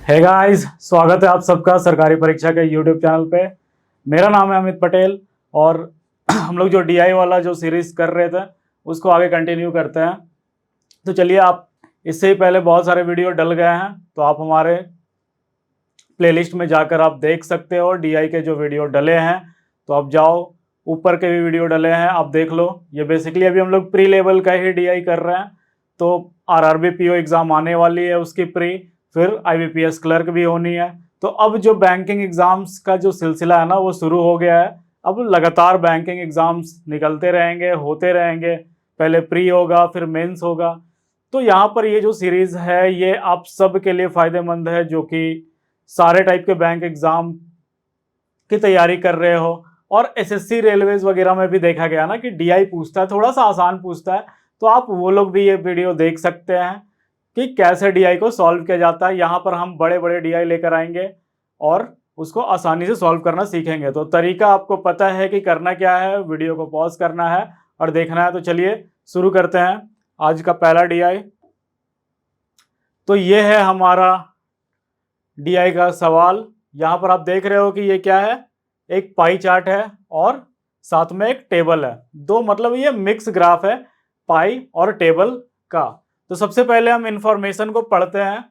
Hey guys, स्वागत है आप सबका सरकारी परीक्षा के यूट्यूब चैनल पे। मेरा नाम है अमित पटेल और हम लोग जो डीआई वाला जो सीरीज कर रहे थे उसको आगे कंटिन्यू करते हैं। तो चलिए, आप इससे ही पहले बहुत सारे वीडियो डल गए हैं तो आप हमारे प्लेलिस्ट में जाकर आप देख सकते हो डीआई के जो वीडियो डले हैं। तो आप जाओ, ऊपर के भी वीडियो डले हैं, आप देख लो। ये बेसिकली अभी हम लोग प्री लेवल का ही डीआई कर रहे हैं। तो आरआरबी पीओ एग्ज़ाम आने वाली है, उसकी प्री, फिर आईबीपीएस क्लर्क भी होनी है। तो अब जो बैंकिंग एग्जाम्स का जो सिलसिला है ना वो शुरू हो गया है। अब लगातार बैंकिंग एग्जाम्स निकलते रहेंगे, होते रहेंगे। पहले प्री होगा, फिर मेंस होगा। तो यहाँ पर ये जो सीरीज है ये आप सब के लिए फायदेमंद है, जो कि सारे टाइप के बैंक एग्जाम की तैयारी कर रहे हो। और एसएससी रेलवेज वगैरह में भी देखा गया ना कि डीआई पूछता है, थोड़ा सा आसान पूछता है। तो आप वो लोग भी ये वीडियो देख सकते हैं कि कैसे डीआई को सॉल्व किया जाता है। यहाँ पर हम बड़े बड़े डीआई लेकर आएंगे और उसको आसानी से सॉल्व करना सीखेंगे। तो तरीका आपको पता है कि करना क्या है, वीडियो को पॉज करना है और देखना है। तो चलिए शुरू करते हैं आज का पहला डीआई। तो ये है हमारा डीआई का सवाल। यहाँ पर आप देख रहे हो कि ये क्या है, एक पाई चार्ट है और साथ में एक टेबल है। दो मतलब ये मिक्स ग्राफ है, पाई और टेबल का। तो सबसे पहले हम इंफॉर्मेशन को पढ़ते हैं।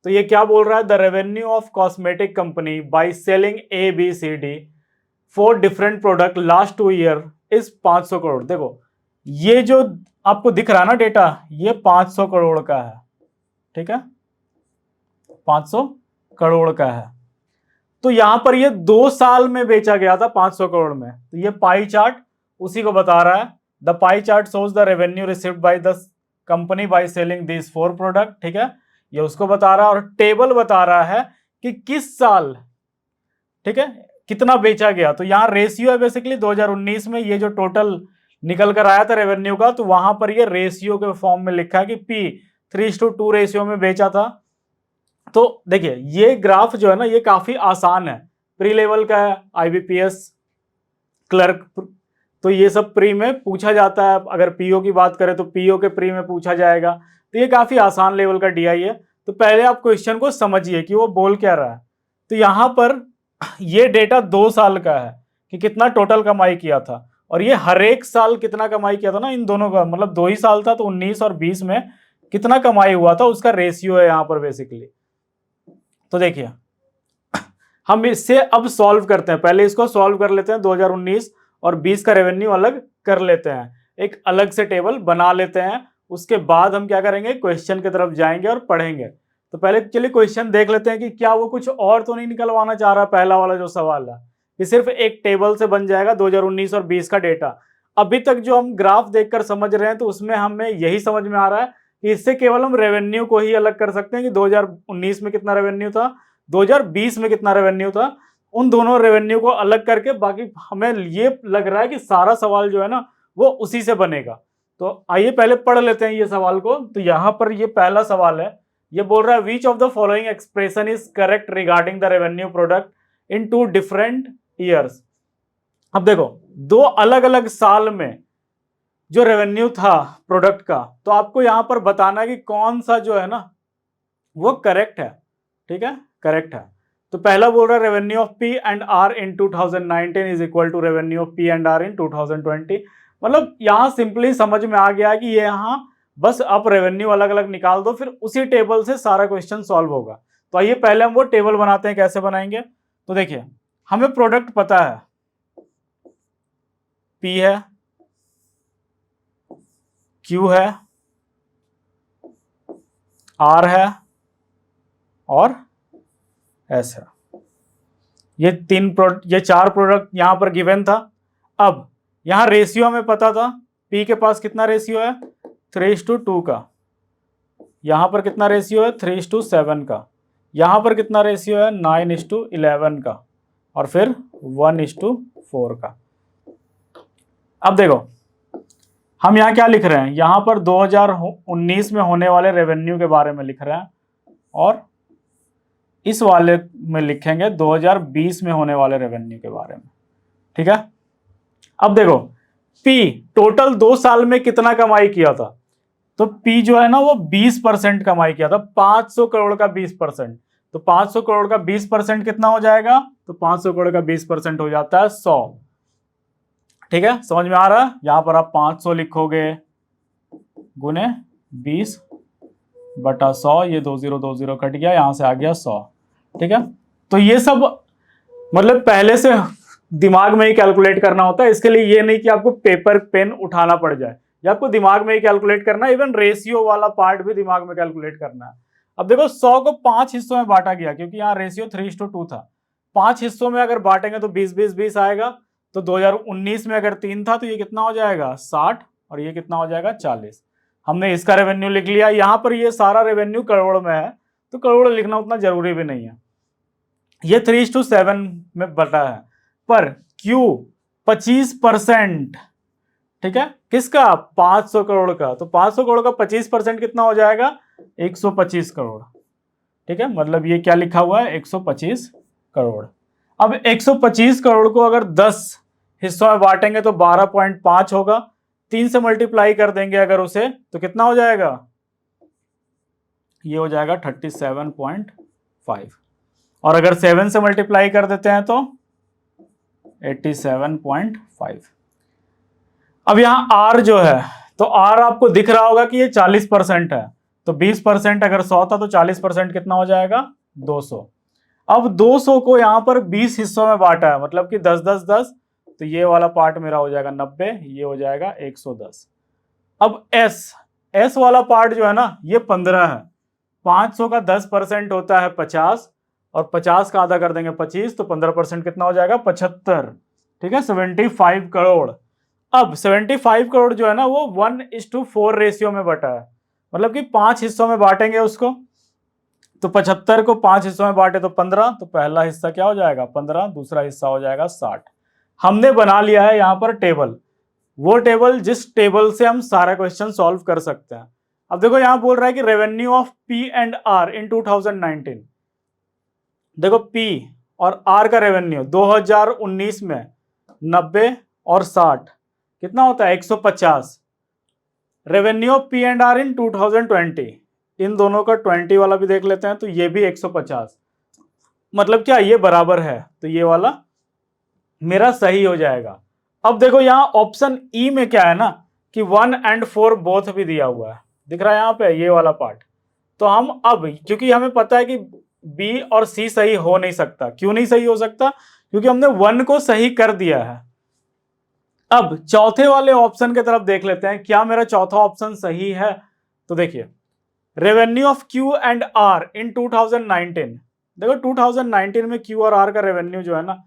तो ये क्या बोल रहा है, the revenue of cosmetic company by selling A B C D for different product last 2 year is 500 crore. देखो, ये जो आपको दिख रहा है ना डेटा, ये 500 करोड़ का है। ठीक है, 500 करोड़ का है। तो यहां पर ये 2 साल में बेचा गया था 500 करोड़ में। तो ये पाई चार्ट उसी को बता रहा है। The pie chart shows the revenue received by the company by selling this 4 product. ठीक है, ये उसको बता रहा है। और टेबल बता रहा है कि किस साल, ठीक है, कितना बेचा गया। तो यहाँ रेशियो है बेसिकली 2019 में ये जो टोटल निकल कर आया था रेवेन्यू का, तो वहां पर ये रेशियो के फॉर्म में लिखा है कि पी 3:2 रेशियो में बेचा था। तो देखिए, ये ग्राफ जो है ना ये काफी आसान है, प्री लेवल का है, आईबीपीएस क्लर्क। तो ये सब प्री में पूछा जाता है। अगर पीओ की बात करें तो पीओ के प्री में पूछा जाएगा। तो ये काफी आसान लेवल का डीआई है। तो पहले आप क्वेश्चन को समझिए कि वो बोल क्या रहा है। तो यहां पर ये डेटा 2 साल का है कि कितना टोटल कमाई किया था, और ये हर एक साल कितना कमाई किया था ना, इन दोनों का मतलब 2 ही साल था। तो 19 और 20 में कितना कमाई हुआ था उसका रेशियो है यहाँ पर बेसिकली। तो देखिए, हम इससे अब सॉल्व करते हैं। पहले इसको सॉल्व कर लेते हैं, 2019 और 20 का रेवेन्यू अलग कर लेते हैं, एक अलग से टेबल बना लेते हैं। उसके बाद हम क्या करेंगे, क्वेश्चन की तरफ जाएंगे और पढ़ेंगे। तो पहले चलिए क्वेश्चन देख लेते हैं कि क्या वो कुछ और तो नहीं निकलवाना चाह रहा। पहला वाला जो सवाल है ये सिर्फ एक टेबल से बन जाएगा 2019 और 20 का डेटा। अभी तक जो हम ग्राफ देखकर समझ रहे हैं तो उसमें हमें यही समझ में आ रहा है कि इससे केवल हम रेवेन्यू को ही अलग कर सकते हैं कि 2019 में कितना रेवेन्यू था, 2020 में कितना रेवेन्यू था। उन दोनों रेवेन्यू को अलग करके बाकी हमें ये लग रहा है कि सारा सवाल जो है ना वो उसी से बनेगा। तो आइए पहले पढ़ लेते हैं ये सवाल को। तो यहां पर ये पहला सवाल है, ये बोल रहा है which of the following expression is correct regarding the revenue product in 2 different years. अब देखो, 2 अलग अलग साल में जो रेवेन्यू था प्रोडक्ट का, तो आपको यहां पर बताना है कि कौन सा जो है ना वो करेक्ट है। ठीक है, करेक्ट है। तो पहला बोल रहा है revenue of P and R in 2019 is equal to revenue of P and R in 2020। मतलब यहां सिंपली समझ में आ गया कि ये यहां बस आप रेवेन्यू अलग अलग निकाल दो, फिर उसी टेबल से सारा क्वेश्चन सॉल्व होगा। तो आइए पहले हम वो टेबल बनाते हैं, कैसे बनाएंगे। तो देखिए, हमें प्रोडक्ट पता है, पी है, क्यू है, आर है और एस है। ये 4 प्रोडक्ट यहां पर गिवन था। अब यहां रेशियो हमें पता था, पी के पास कितना रेशियो है 3:2 का, यहां पर कितना रेशियो है 3:7 का, यहां पर कितना रेशियो है 9:11 का, और फिर 1:4 का। अब देखो, हम यहां क्या लिख रहे हैं, यहां पर 2019 में होने वाले रेवेन्यू के बारे में लिख रहे हैं, और इस वाले में लिखेंगे 2020 में होने वाले रेवेन्यू के बारे में। ठीक है, अब देखो पी टोटल 2 साल में कितना कमाई किया था। तो पी जो है ना वो 20% कमाई किया था, 500 करोड़ का 20%। तो 500 करोड़ का 20% कितना हो जाएगा? तो 500 करोड़ का 20% हो जाता है 100। ठीक है, समझ में आ रहा है? यहां पर आप 500 लिखोगे गुने 20/100, ये 2020 कट गया, यहां से आ गया 100। ठीक है, तो ये सब मतलब पहले से दिमाग में ही कैलकुलेट करना होता है। इसके लिए ये नहीं कि आपको पेपर पेन उठाना पड़ जाए, या आपको दिमाग में ही कैलकुलेट करना है। इवन रेशियो वाला पार्ट भी दिमाग में कैलकुलेट करना है। अब देखो 100 को 5 हिस्सों में बांटा गया, क्योंकि यहाँ रेशियो 3:2 था। 5 हिस्सों में अगर बांटेंगे तो 20-20-20 आएगा। तो 2019 में अगर 3 था तो ये कितना हो जाएगा? 60, और ये कितना हो जाएगा? 40। हमने इसका रेवेन्यू लिख लिया। यहाँ पर ये सारा रेवेन्यू करोड़ में है, तो करोड़ लिखना उतना जरूरी भी नहीं है। ये 3:7 में बटा है, पर क्यू 25%, ठीक है, किसका? 500 करोड़ का। तो 500 करोड़ का 25% कितना हो जाएगा? 125 करोड़। ठीक है, मतलब ये क्या लिखा हुआ है? 125 करोड़। अब 125 करोड़ को अगर 10 हिस्सों में बांटेंगे तो 12.5 होगा। 3 से मल्टीप्लाई कर देंगे अगर उसे, तो कितना हो जाएगा? ये हो जाएगा 37.5। और अगर 7 से मल्टीप्लाई कर देते हैं तो 87.5। अब यहां आर जो है, तो आर आपको दिख रहा होगा कि ये 40% है। तो 20% अगर 100 था तो 40% कितना हो जाएगा? 200। अब 200 को यहां पर 20 हिस्सों में बांटा है, मतलब कि 10-10-10, तो ये वाला पार्ट मेरा हो जाएगा 90, ये हो जाएगा 110। अब एस वाला पार्ट जो है ना, ये 15 है। 500 का 10% होता है 50, और 50 का आधा कर देंगे 25, तो 15% कितना हो जाएगा? 75। ठीक है, 75 करोड़। अब 75 करोड़ जो है ना, वो 1:4 रेशियो में बटा है, मतलब कि 5 हिस्सों में बांटेंगे उसको। तो 75 को 5 हिस्सों में बांटे तो 15, तो पहला हिस्सा क्या हो जाएगा? 15, दूसरा हिस्सा हो जाएगा 60। हमने बना लिया है यहां पर टेबल, वो टेबल जिस टेबल से हम सारा क्वेश्चन सॉल्व कर सकते हैं। अब देखो यहां बोल रहा है कि revenue of P and R in 2019। देखो पी और आर का रेवेन्यू 2019 में 90 और 60 कितना होता है? 150। Revenue of P and R in 2020, इन दोनों का 20 वाला भी देख लेते हैं, तो ये भी 150। मतलब क्या ये बराबर है? तो ये वाला मेरा सही हो जाएगा। अब देखो यहां ऑप्शन ई में क्या है ना, कि 1 and 4 बोथ भी दिया हुआ है, दिख रहा है यहां पे ये वाला पार्ट। तो हम अब, क्योंकि हमें पता है कि बी और सी सही हो नहीं सकता। क्यों नहीं सही हो सकता? क्योंकि हमने 1 को सही कर दिया है। अब चौथे वाले ऑप्शन की तरफ देख लेते हैं, क्या मेरा चौथा ऑप्शन सही है? तो देखिए, revenue of Q and R in 2019। देखो 2019 में क्यू और आर का रेवेन्यू जो है ना,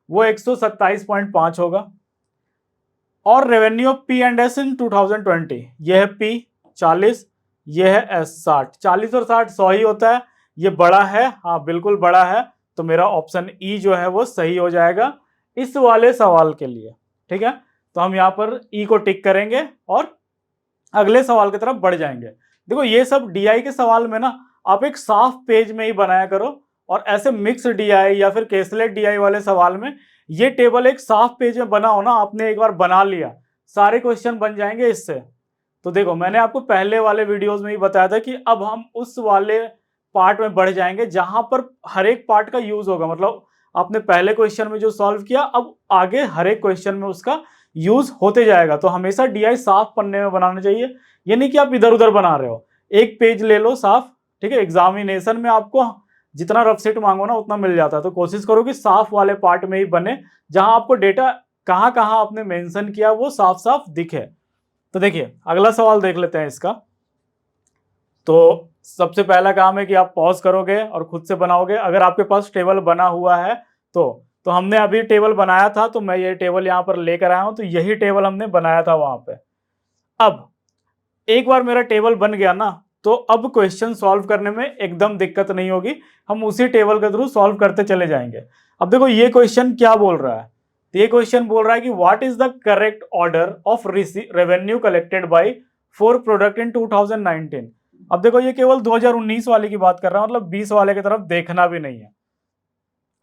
वो 127.5 होगा। और revenue of P and S in 2020, ये है पी 40, ये है एस 60। 40 और 60 100 ही होता है, ये बड़ा है, हाँ बिल्कुल बड़ा है। तो मेरा ऑप्शन ई जो है वो सही हो जाएगा इस वाले सवाल के लिए। ठीक है, तो हम यहाँ पर ई को टिक करेंगे और अगले सवाल की तरफ बढ़ जाएंगे। देखो ये सब डीआई के सवाल में ना, आप एक साफ पेज में ही बनाया करो, और ऐसे मिक्स डीआई या फिर केसलेट डीआई वाले सवाल में ये टेबल एक साफ पेज में बना हो ना, आपने एक बार बना लिया, सारे क्वेश्चन बन जाएंगे इससे। तो देखो मैंने आपको पहले वाले वीडियोस में ही बताया था कि अब हम उस वाले पार्ट में बढ़ जाएंगे जहां पर हर एक पार्ट का यूज होगा। मतलब आपने पहले क्वेश्चन में जो सॉल्व किया, अब आगे हर एक क्वेश्चन में उसका यूज होते जाएगा। तो हमेशा डीआई साफ पन्ने में बनाना चाहिए, ये नहीं कि आप इधर उधर बना रहे हो। एक पेज ले लो साफ, ठीक है, एग्जामिनेशन में आपको जितना रफ सेट मांगो ना उतना मिल जाता है। तो कोशिश करो कि साफ वाले पार्ट में ही बने, जहां आपको डेटा कहां कहां आपने मेंशन किया वो साफ साफ दिखे। तो देखिए अगला सवाल देख लेते हैं इसका। तो सबसे पहला काम है कि आप पॉज करोगे और खुद से बनाओगे, अगर आपके पास टेबल बना हुआ है तो हमने अभी टेबल बनाया था, तो मैं ये टेबल यहां पर लेकर आया हूं। तो यही टेबल हमने बनाया था वहां पे। अब एक बार मेरा टेबल बन गया ना, तो अब क्वेश्चन सॉल्व करने में एकदम दिक्कत नहीं होगी, हम उसी टेबल के थ्रू सॉल्व करते चले जाएंगे। अब देखो ये क्वेश्चन क्या बोल रहा है, तो ये क्वेश्चन बोल रहा है कि what is the correct order of revenue collected by for product in 2019। अब देखो ये केवल 2019 वाले की बात कर रहा है, मतलब 20 वाले की तरफ देखना भी नहीं है।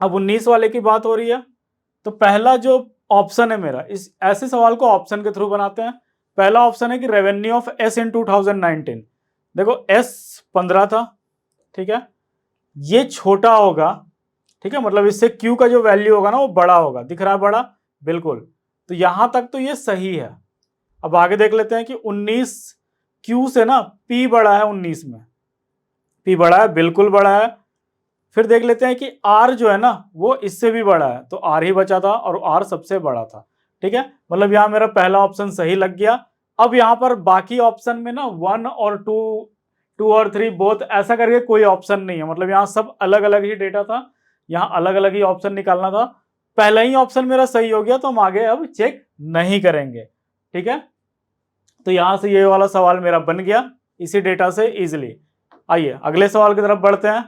अब 19 वाले की बात हो रही है, तो पहला जो ऑप्शन है मेरा, इस ऐसे सवाल को ऑप्शन के थ्रू बनाते हैं। पहला ऑप्शन है कि रेवेन्यू ऑफ एस इन 2019। देखो एस 15 था, ठीक है, ये छोटा होगा, ठीक है, मतलब इससे Q का जो वैल्यू होगा ना वो बड़ा होगा। दिख रहा है बड़ा? बिल्कुल। तो यहां तक तो ये सही है। अब आगे देख लेते हैं कि 19 Q से ना P बड़ा है 19 में, P बड़ा है, बिल्कुल बड़ा है। फिर देख लेते हैं कि R जो है ना वो इससे भी बड़ा है, तो R ही बचा था और R सबसे बड़ा था, ठीक है। मतलब यहाँ मेरा पहला ऑप्शन सही लग गया। अब यहाँ पर बाकी ऑप्शन में ना 1 और 2 और 3 बोथ ऐसा करके कोई ऑप्शन नहीं है, मतलब यहाँ सब अलग अलग ही डेटा था, यहाँ अलग अलग ही ऑप्शन निकालना था। पहला ही ऑप्शन मेरा सही हो गया तो हम आगे अब चेक नहीं करेंगे, ठीक है। तो यहां से ये वाला सवाल मेरा बन गया इसी डेटा से इजिली। आइए अगले सवाल की तरफ बढ़ते हैं।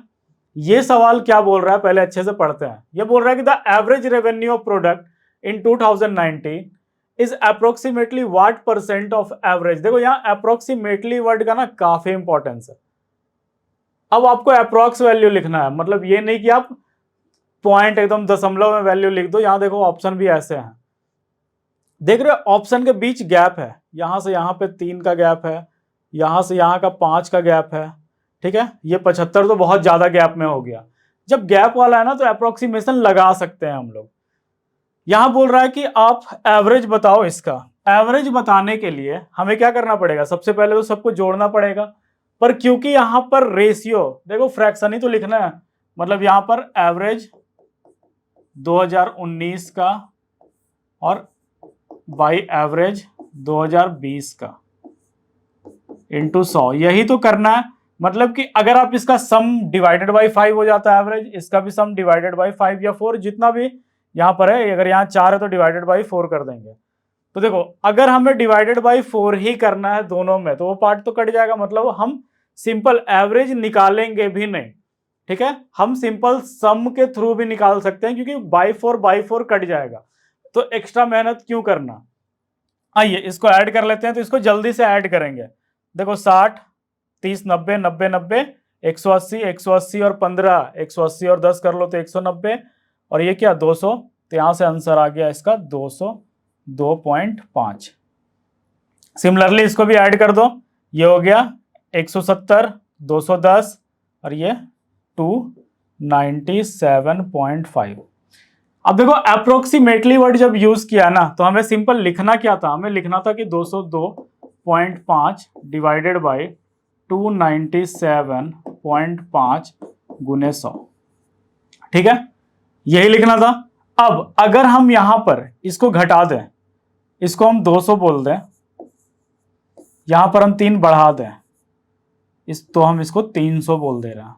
ये सवाल क्या बोल रहा है पहले अच्छे से पढ़ते हैं। ये बोल रहा है कि the average revenue of product in 2019 is approximately what percent of average. देखो यहाँ अप्रोक्सीमेटली वर्ड का ना काफी इंपॉर्टेंस है। अब आपको अप्रोक्स वैल्यू लिखना है, मतलब ये नहीं कि आप पॉइंट एकदम दशमलव में वैल्यू लिख दो। यहां देखो ऑप्शन भी ऐसे हैं, देख रहे हो ऑप्शन के बीच गैप है, यहां से यहां पे 3 का गैप है, यहां से यहां का 5 का गैप है, ठीक है। ये 75 तो बहुत ज्यादा गैप में हो गया। जब गैप वाला है ना तो अप्रोक्सीमेशन लगा सकते हैं हम लोग। यहां बोल रहा है कि आप एवरेज बताओ इसका। एवरेज बताने के लिए हमें क्या करना पड़ेगा, सबसे पहले तो सबको जोड़ना पड़ेगा, पर क्योंकि यहां पर रेशियो देखो फ्रैक्शन ही तो लिखना है, मतलब यहां पर एवरेज 2019 का और बाई एवरेज 2020 का इंटू 100, यही तो करना है। मतलब कि अगर आप इसका सम डिवाइडेड बाई 5 हो जाता है एवरेज, इसका भी सम डिवाइडेड बाई 5 या 4 जितना भी यहां पर है, अगर यहां 4 है तो डिवाइडेड बाई 4 कर देंगे। तो देखो अगर हमें डिवाइडेड बाई 4 ही करना है दोनों में तो वो पार्ट तो कट जाएगा, मतलब हम सिंपल एवरेज निकालेंगे भी नहीं, ठीक है। हम सिंपल सम के थ्रू भी निकाल सकते हैं क्योंकि बाई 4 कट जाएगा, तो एक्स्ट्रा मेहनत क्यों करना। आइए इसको ऐड कर लेते हैं, तो इसको जल्दी से ऐड करेंगे। देखो 60 30 90 90 90 180 180 और 15 180 और 10 कर लो तो 190 और ये क्या 200, तो यहां से आंसर आ गया इसका 202.5। सिमिलरली इसको भी ऐड कर दो, ये हो गया 170 210 और ये 297.5। अब देखो अप्रोक्सीमेटली वर्ड जब यूज किया ना तो हमें सिंपल लिखना क्या था, हमें लिखना था कि 202.5 डिवाइडेड बाई 297.5 गुने 100, ठीक है, यही लिखना था। अब अगर हम यहां पर इसको घटा दें, इसको हम 200 बोल दें, यहां पर हम 3 बढ़ा दें, तो हम इसको 300 बोल दे रहे हैं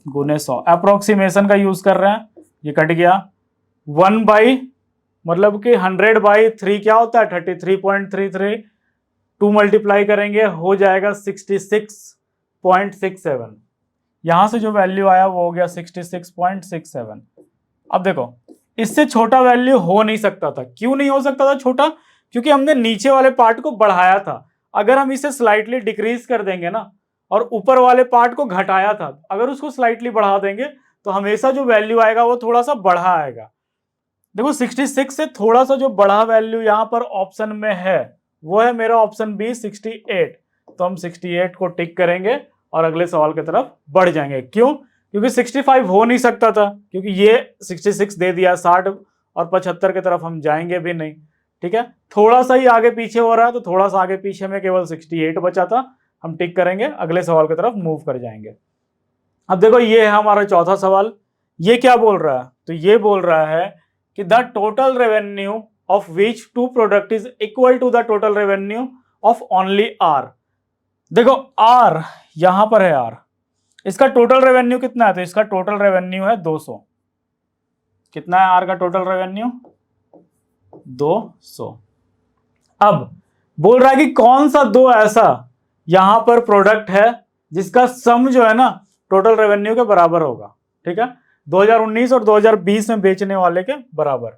गुने 100। अप्रोक्सीमेशन का यूज कर रहे हैं, ये कट गया 1 बाई मतलब कि 100 बाई 3 क्या होता है 33.33, 2 मल्टीप्लाई करेंगे हो जाएगा 66.67। यहां से जो वैल्यू आया वो हो गया 66.67। अब देखो इससे छोटा वैल्यू हो नहीं सकता था। क्यों नहीं हो सकता था छोटा, क्योंकि हमने नीचे वाले पार्ट को बढ़ाया था। अगर हम इसे स्लाइटली डिक्रीज कर देंगे ना और ऊपर वाले पार्ट को घटाया था, अगर उसको स्लाइटली बढ़ा देंगे तो हमेशा जो वैल्यू आएगा वो थोड़ा सा बढ़ा आएगा। देखो 66 से थोड़ा सा जो बढ़ा वैल्यू यहां पर ऑप्शन में है वो है मेरा ऑप्शन बी 68। तो हम 68 को टिक करेंगे और अगले सवाल की तरफ बढ़ जाएंगे। क्यों, क्योंकि 65 हो नहीं सकता था, क्योंकि ये 66 दे दिया, 60 और 75 की तरफ हम जाएंगे भी नहीं, ठीक है। थोड़ा सा ही आगे पीछे हो रहा है तो थोड़ा सा आगे पीछे में केवल 68 बचा था, हम टिक करेंगे, अगले सवाल की तरफ मूव कर जाएंगे। अब देखो ये है हमारा चौथा सवाल। ये क्या बोल रहा है, तो ये बोल रहा है कि the total revenue of which two product is equal to the total revenue of only R. देखो आर यहां पर है, आर इसका टोटल रेवेन्यू कितना है, तो इसका टोटल रेवेन्यू है 200। कितना है आर का टोटल रेवेन्यू 200। अब बोल रहा है कि कौन सा दो ऐसा यहां पर प्रोडक्ट है जिसका सम जो है ना टोटल रेवेन्यू के बराबर होगा, ठीक है, 2019 और 2020 में बेचने वाले के बराबर।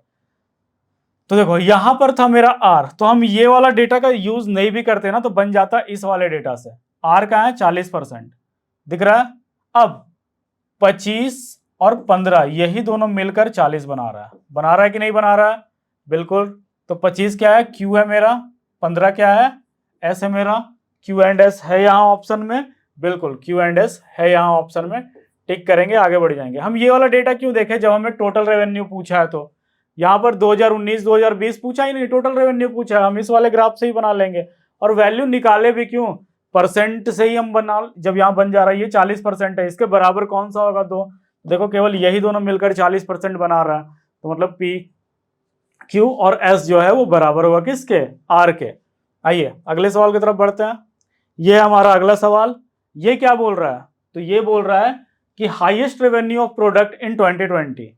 तो देखो यहां पर था मेरा आर, तो हम ये वाला डेटा का यूज नहीं भी करते ना तो बन जाता इस वाले डेटा से। आर का है 40%, दिख रहा है। अब 25 और 15 यही दोनों मिलकर 40 बना रहा है कि नहीं बना रहा है, बिल्कुल। तो 25 क्या है, क्यू है मेरा, 15 क्या है, एस है मेरा, क्यू एंड एस है यहां ऑप्शन में, बिल्कुल क्यू एंड एस है यहां ऑप्शन में, टिक करेंगे, आगे बढ़ जाएंगे। हम ये वाला डेटा क्यों देखें जब हमें टोटल रेवेन्यू पूछा है? तो यहाँ पर 2019 2020 पूछा ही नहीं, टोटल रेवेन्यू पूछा है, हम इस वाले ग्राफ से ही बना लेंगे। और वैल्यू निकाले भी क्यों? परसेंट से ही हम बना, जब यहाँ बन जा रहा है ये 40% है, इसके बराबर कौन सा होगा? तो देखो केवल यही दोनों मिलकर 40% बना रहा है, तो मतलब पी क्यू और एस जो है वो बराबर होगा किसके? आर के। आइए अगले सवाल की तरफ बढ़ते हैं। ये हमारा अगला सवाल, ये क्या बोल रहा है? तो ये बोल रहा है कि highest revenue of product in 2020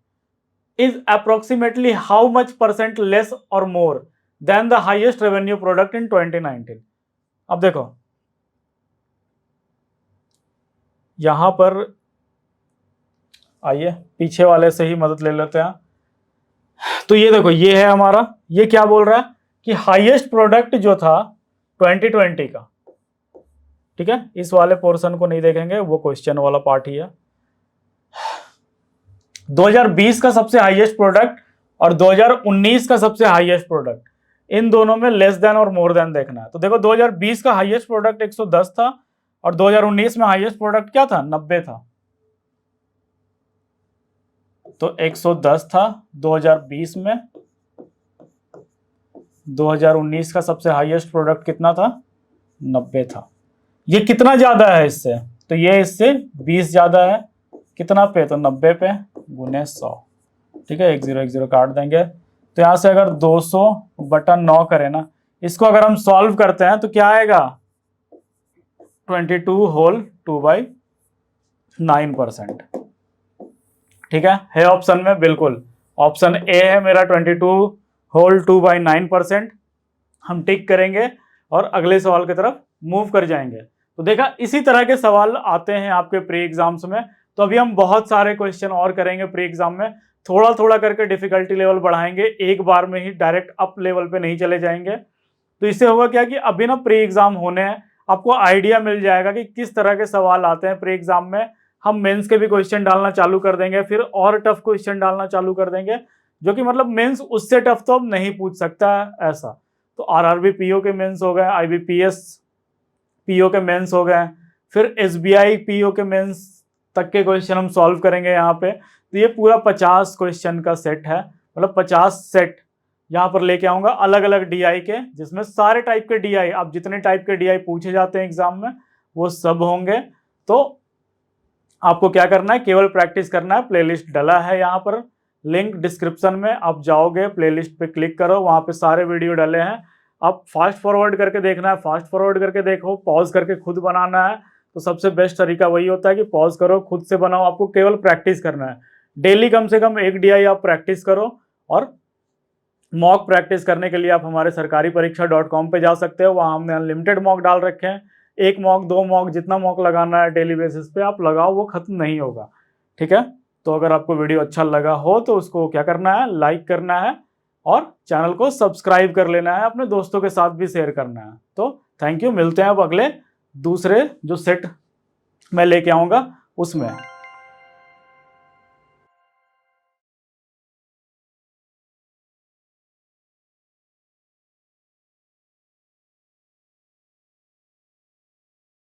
is approximately how much % less or more than the highest revenue product in 2019। अब देखो यहां पर आइए पीछे वाले से ही मदद ले लेते हैं। तो ये देखो ये है हमारा, ये क्या बोल रहा है कि हाईएस्ट प्रोडक्ट जो था 2020 का, ठीक है, इस वाले पोर्शन को नहीं देखेंगे, वो क्वेश्चन वाला पार्ट ही है। 2020 का सबसे हाईएस्ट प्रोडक्ट और 2019 का सबसे हाईएस्ट प्रोडक्ट, इन दोनों में लेस देन और मोर देन देखना है। तो देखो 2020 का हाईएस्ट प्रोडक्ट 110 था और 2019 में हाईएस्ट प्रोडक्ट क्या था? 90 था। तो 110 था 2020 में, 2019 का सबसे हाईएस्ट प्रोडक्ट कितना था? 90 था। ये कितना ज्यादा है इससे? तो ये इससे 20 ज्यादा है। कितना पे? तो 90 पे गुने 100, ठीक है, 1 0 1 0 काट देंगे। तो यहां से अगर 200/9 करें ना, इसको अगर हम सॉल्व करते हैं तो क्या आएगा? 22 होल 2/9%, ठीक है ऑप्शन में, बिल्कुल ऑप्शन ए है मेरा 22 होल 2/9%। हम टिक करेंगे और अगले सवाल की तरफ मूव कर जाएंगे। तो देखा, इसी तरह के सवाल आते हैं आपके प्री एग्जाम्स में। तो अभी हम बहुत सारे क्वेश्चन और करेंगे प्री एग्जाम में, थोड़ा थोड़ा करके डिफिकल्टी लेवल बढ़ाएंगे, एक बार में ही डायरेक्ट अप लेवल पे नहीं चले जाएंगे। तो इससे होगा क्या कि अभी ना प्री एग्जाम होने हैं, आपको आइडिया मिल जाएगा कि किस तरह के सवाल आते हैं प्री एग्जाम में। हम मेंस के भी क्वेश्चन डालना चालू कर देंगे, फिर और टफ क्वेश्चन डालना चालू कर देंगे, जो कि मतलब मेंस उससे टफ तो अब नहीं पूछ सकता है ऐसा। तो आरआरबी पीओ के मेंस हो गए, आईबीपीएस पीओ के मेंस हो गए, फिर एसबीआई पीओ के मेंस तक के क्वेश्चन हम सॉल्व करेंगे यहाँ पे। तो ये पूरा 50 क्वेश्चन का सेट है, मतलब 50 सेट यहाँ पर लेके आऊंगा अलग अलग डीआई के, जिसमें सारे टाइप के डीआई, अब जितने टाइप के डीआई पूछे जाते हैं एग्जाम में वो सब होंगे। तो आपको क्या करना है? केवल प्रैक्टिस करना है। प्लेलिस्ट डला है यहाँ पर, लिंक डिस्क्रिप्शन में, आप जाओगे प्लेलिस्ट पे क्लिक करो, वहां पे सारे वीडियो डले हैं। आप फास्ट फॉरवर्ड करके देखना है, फास्ट फॉरवर्ड करके देखो, पॉज करके खुद बनाना है। तो सबसे बेस्ट तरीका वही होता है कि पॉज करो, खुद से बनाओ, आपको केवल प्रैक्टिस करना है। डेली कम से कम 1 डीआई आप प्रैक्टिस करो। और मॉक प्रैक्टिस करने के लिए आप हमारे sarkaripareeksha.com पे जा सकते हो, वहाँ हमने अनलिमिटेड मॉक डाल रखे हैं। 1 मॉक 2 मॉक, जितना मॉक लगाना है डेली बेसिस पे आप लगाओ, वो खत्म नहीं होगा, ठीक है। तो अगर आपको वीडियो अच्छा लगा हो तो उसको क्या करना है? लाइक करना है और चैनल को सब्सक्राइब कर लेना है, अपने दोस्तों के साथ भी शेयर करना है। तो थैंक यू, मिलते हैं अब अगले दूसरे जो सेट मैं लेके आऊँगा उसमें।